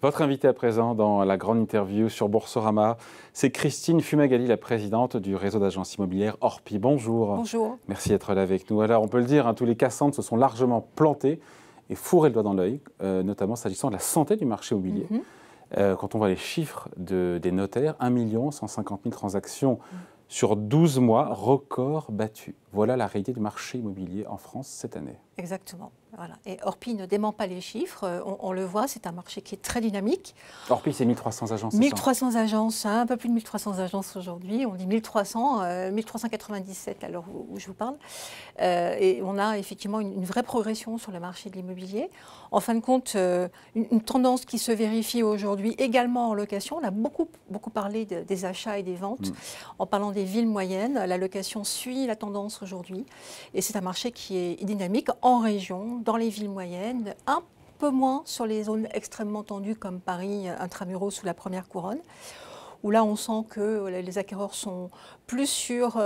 Votre invitée à présent dans la grande interview sur Boursorama, c'est Christine Fumagalli, la présidente du réseau d'agences immobilières Orpi. Bonjour. Bonjour. Merci d'être là avec nous. Alors, on peut le dire, tous les Cassandres se sont largement plantés et fourré le doigt dans l'œil, notamment s'agissant de la santé du marché immobilier. Quand on voit les chiffres des notaires, 1 150 000 transactions sur 12 mois, record battu. Voilà la réalité du marché immobilier en France cette année. Exactement. Voilà. Et Orpi ne dément pas les chiffres. On le voit, c'est un marché qui est très dynamique. Orpi, c'est 1300 agences. 1300 agences, un peu plus de 1300 agences aujourd'hui. On dit 1300, 1397 à l'heure où je vous parle. Et on a effectivement une vraie progression sur le marché de l'immobilier. En fin de compte, une tendance qui se vérifie aujourd'hui également en location. On a beaucoup parlé des achats et des ventes. En parlant des villes moyennes, la location suit la tendance aujourd'hui. Et c'est un marché qui est dynamique en région, dans les villes moyennes, un peu moins sur les zones extrêmement tendues comme Paris, intramuros sous la première couronne, où là on sent que les acquéreurs sont plus sur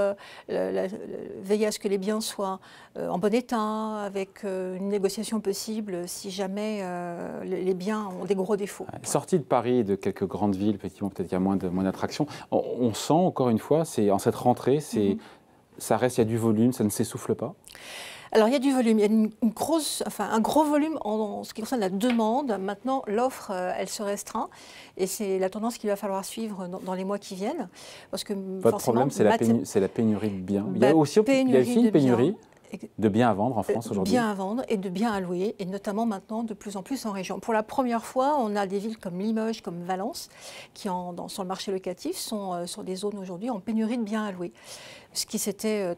veiller à ce que les biens soient en bon état, avec une négociation possible si jamais les biens ont des gros défauts. Sorti de Paris et de quelques grandes villes, effectivement peut-être qu'il y a moins d'attractions, on sent encore une fois, en cette rentrée, ça reste, il y a du volume, ça ne s'essouffle pas. Alors il y a du volume, il y a un gros volume en ce qui concerne la demande. Maintenant, l'offre, elle se restreint et c'est la tendance qu'il va falloir suivre dans les mois qui viennent. Parce que votre problème, c'est la pénurie de biens. Il y a aussi une pénurie de biens à vendre en France aujourd'hui. Biens à vendre et de biens à louer, et notamment maintenant de plus en plus en région. Pour la première fois, on a des villes comme Limoges, comme Valence, qui sur le marché locatif sont sur des zones aujourd'hui en pénurie de biens à louer. Ce qui s'était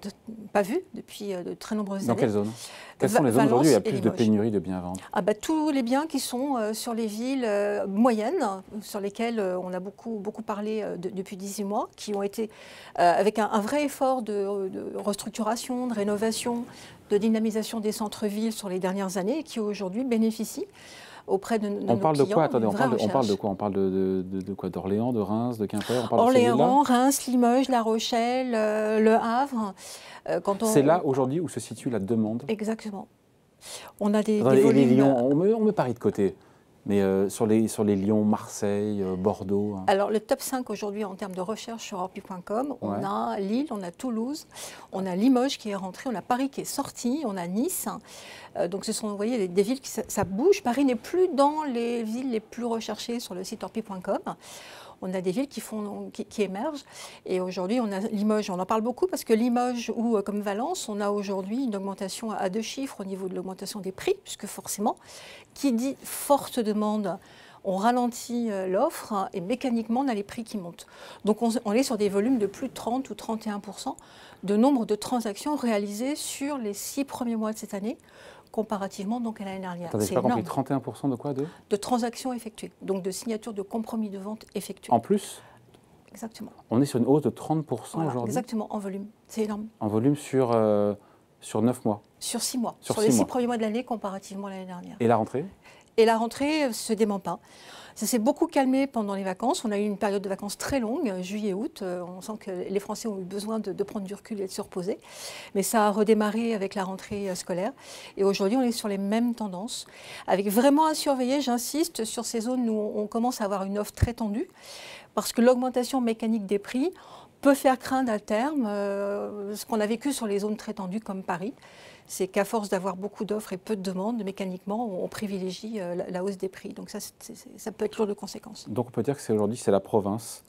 pas vu depuis de très nombreuses années. Dans quelles zones? Quelles sont les zones aujourd'hui où il y a plus de pénurie de biens à vendre? Tous les biens qui sont sur les villes moyennes, sur lesquelles on a beaucoup parlé depuis 18 mois, qui ont été avec un vrai effort de restructuration, de rénovation, de dynamisation des centres-villes sur les dernières années, et qui aujourd'hui bénéficient auprès de nos clients. On parle de quoi? Attendez, on parle de quoi? On parle de quoi? D'Orléans, de Reims, de Quimper? Orléans, Reims, Limoges, La Rochelle, Le Havre. C'est là aujourd'hui où se situe la demande? Exactement. On a des volumes. Les Lyon, on met Paris de côté. Mais sur les Lyon, Marseille, Bordeaux. Alors le top 5 aujourd'hui en termes de recherche sur orpi.com, on a Lille, on a Toulouse, on a Limoges qui est rentré, on a Paris qui est sorti, on a Nice. Donc ce sont, vous voyez, des villes qui ça bouge. Paris n'est plus dans les villes les plus recherchées sur le site orpi.com. On a des villes qui émergent. Et aujourd'hui, on a Limoges. On en parle beaucoup parce que Limoges ou comme Valence, on a aujourd'hui une augmentation à 2 chiffres au niveau de l'augmentation des prix, puisque forcément, qui dit forte demande, on ralentit l'offre et mécaniquement, on a les prix qui montent. Donc on est sur des volumes de plus de 30 ou 31% de nombre de transactions réalisées sur les 6 premiers mois de cette année, comparativement donc à l'année dernière. Attendez, je n'ai pas compris, 31% de quoi? De transactions effectuées, donc de signatures de compromis de vente effectuées. En plus? Exactement. On est sur une hausse de 30% aujourd'hui? Exactement, en volume. C'est énorme. En volume sur 9 mois? Sur 6 mois. Sur les 6 premiers mois de l'année comparativement à l'année dernière. Et la rentrée? Et la rentrée ne se dément pas. Ça s'est beaucoup calmé pendant les vacances. On a eu une période de vacances très longue, juillet-août. On sent que les Français ont eu besoin de prendre du recul et de se reposer. Mais ça a redémarré avec la rentrée scolaire. Et aujourd'hui, on est sur les mêmes tendances. Avec vraiment à surveiller, j'insiste, sur ces zones où on commence à avoir une offre très tendue. Parce que l'augmentation mécanique des prix peut faire craindre à terme ce qu'on a vécu sur les zones très tendues comme Paris. C'est qu'à force d'avoir beaucoup d'offres et peu de demandes, mécaniquement, on privilégie la hausse des prix. Donc ça peut être lourd de conséquences. Donc on peut dire que aujourd'hui, c'est la province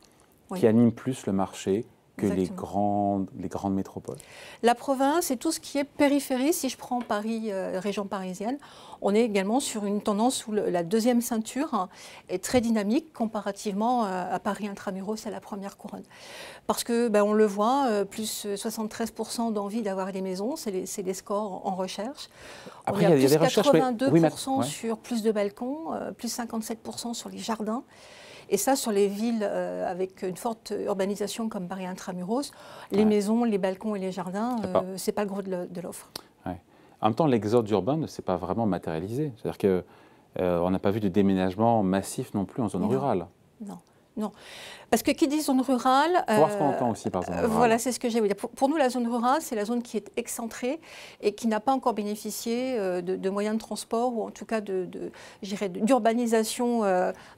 qui anime plus le marché que les grandes métropoles. La province et tout ce qui est périphérie, si je prends Paris, région parisienne, on est également sur une tendance où la deuxième ceinture est très dynamique comparativement à Paris intramuros, à la première couronne. Parce que, on le voit, plus 73% d'envie d'avoir des maisons, c'est les scores en recherche. Après, on il y a des recherches, 82% sur plus de balcons, plus 57% sur les jardins. Et ça, sur les villes avec une forte urbanisation comme Paris intramuros, les maisons, les balcons et les jardins, c'est pas le gros de l'offre. Ouais. En même temps, l'exode urbain ne s'est pas vraiment matérialisé. C'est-à-dire qu'on n'a pas vu de déménagement massif non plus en zone rurale. Non. Non. Parce que qui dit zone rurale... Faut voir ce qu'on entend aussi par zone rurale. Voilà, c'est ce que j'ai voulu dire. Pour nous, la zone rurale, c'est la zone qui est excentrée et qui n'a pas encore bénéficié de moyens de transport ou en tout cas d'urbanisation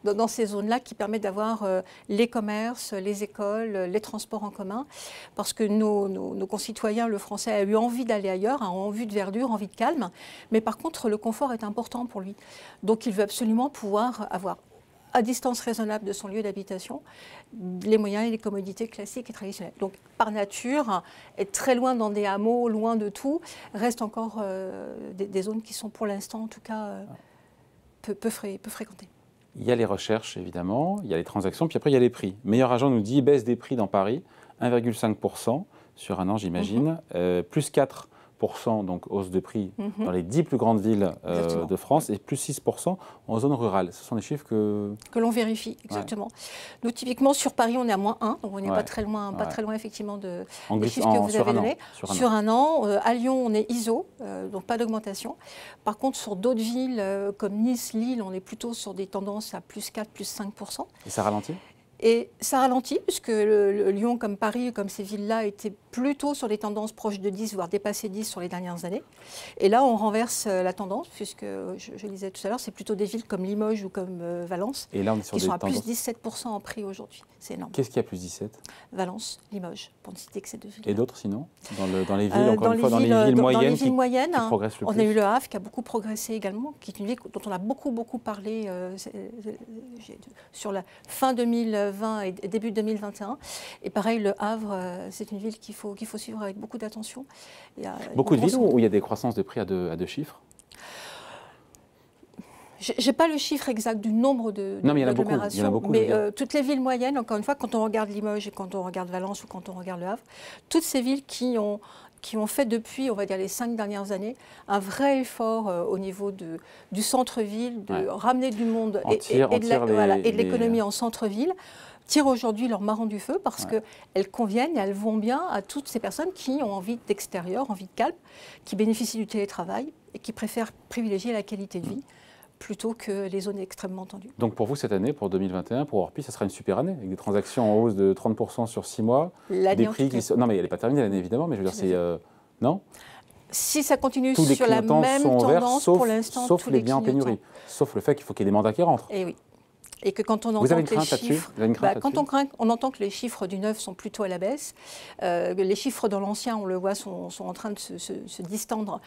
dans ces zones-là qui permettent d'avoir les commerces, les écoles, les transports en commun. Parce que nos concitoyens, le français, a eu envie d'aller ailleurs, a envie de verdure, envie de calme. Mais par contre, le confort est important pour lui. Donc, il veut absolument pouvoir avoir à distance raisonnable de son lieu d'habitation, les moyens et les commodités classiques et traditionnelles. Donc, par nature, être très loin dans des hameaux, loin de tout, reste encore des zones qui sont pour l'instant, en tout cas, peu fréquentées. Il y a les recherches, évidemment, il y a les transactions, puis après, il y a les prix. Meilleur agent nous dit baisse des prix dans Paris, 1,5% sur un an, j'imagine, plus 4%. Donc hausse de prix dans les 10 plus grandes villes de France et plus 6% en zone rurale. Ce sont des chiffres que l'on vérifie, exactement. Nous, typiquement, sur Paris, on est à -1, donc on n'est pas très loin, effectivement, des chiffres que vous avez donnés. Sur un an. À Lyon, on est ISO, donc pas d'augmentation. Par contre, sur d'autres villes comme Nice, Lille, on est plutôt sur des tendances à plus 4, plus 5%. Et ça ralentit ? Et ça ralentit, puisque Lyon, comme Paris, comme ces villes-là, étaient plutôt sur des tendances proches de 10, voire dépassées 10 sur les dernières années. Et là, on renverse la tendance, puisque, je disais tout à l'heure, c'est plutôt des villes comme Limoges ou comme Valence, et là, on est sur qui des sont à tendances... plus 17% en prix aujourd'hui. C'est énorme. Qu'est-ce qui a plus 17 ? Valence, Limoges, pour ne citer que ces deux villes. Et d'autres, sinon dans les villes, encore une fois, dans les villes moyennes qui progressent le plus. On a eu le Havre qui a beaucoup progressé également, qui est une ville dont on a beaucoup parlé sur la fin 2020 et début 2021. Et pareil, le Havre, c'est une ville qu'il faut suivre avec beaucoup d'attention. Beaucoup de villes où il y a des croissances de prix à deux chiffres ? Je n'ai pas le chiffre exact du nombre d'agglomérations, mais toutes les villes moyennes, encore une fois, quand on regarde Limoges et quand on regarde Valence ou quand on regarde le Havre, toutes ces villes qui ont fait depuis, on va dire, les 5 dernières années, un vrai effort au niveau du centre-ville, de ramener du monde et de l'économie en centre-ville, tirent aujourd'hui leur marron du feu parce qu'elles conviennent et elles vont bien à toutes ces personnes qui ont envie d'extérieur, envie de calme, qui bénéficient du télétravail et qui préfèrent privilégier la qualité de vie plutôt que les zones extrêmement tendues. Donc pour vous, cette année, pour 2021, pour Orpi, ça sera une super année, avec des transactions en hausse de 30% sur 6 mois, des prix qui sont... Non, mais elle n'est pas terminée l'année, évidemment, mais je veux dire, c'est... non ? Si ça continue sur la même tendance, pour l'instant, sauf les biens en pénurie, sauf le fait qu'il faut qu'il y ait des mandats qui rentrent. Et oui. Et que quand on entend que les chiffres, on entend que les chiffres du neuf sont plutôt à la baisse, les chiffres dans l'ancien, on le voit, sont en train de se distendre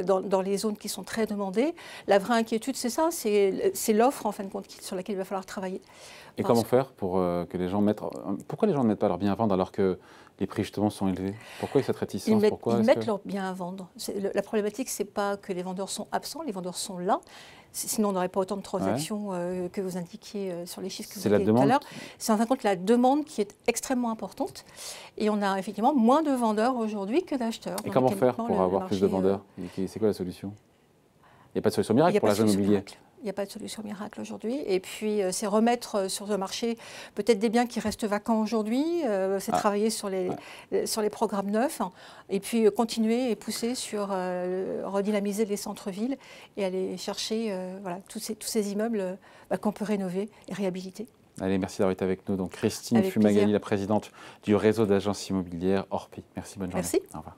dans les zones qui sont très demandées. La vraie inquiétude, c'est ça, c'est l'offre en fin de compte sur laquelle il va falloir travailler. Et comment faire pour que les gens mettent... Pourquoi les gens ne mettent pas leurs biens à vendre alors que les prix justement sont élevés? Pourquoi il y a cette réticence? Ils mettent leurs biens à vendre. La problématique, ce n'est pas que les vendeurs sont absents, les vendeurs sont là. Sinon, on n'aurait pas autant de transactions que vous indiquiez sur les chiffres que vous avez tout à l'heure. C'est en fin de compte la demande qui est extrêmement importante. Et on a effectivement moins de vendeurs aujourd'hui que d'acheteurs. Et comment faire pour avoir plus de vendeurs? C'est quoi la solution? Il n'y a pas de solution miracle pour l'agent immobilier? Il n'y a pas de solution miracle aujourd'hui. Et puis, c'est remettre sur le marché peut-être des biens qui restent vacants aujourd'hui. C'est travailler sur les programmes neufs. Et puis, continuer et pousser sur redynamiser les centres-villes et aller chercher tous ces immeubles qu'on peut rénover et réhabiliter. Allez, merci d'avoir été avec nous. Donc, Christine Fumagalli, la présidente du réseau d'agences immobilières Orpi. Merci, bonne journée. Merci. Au revoir.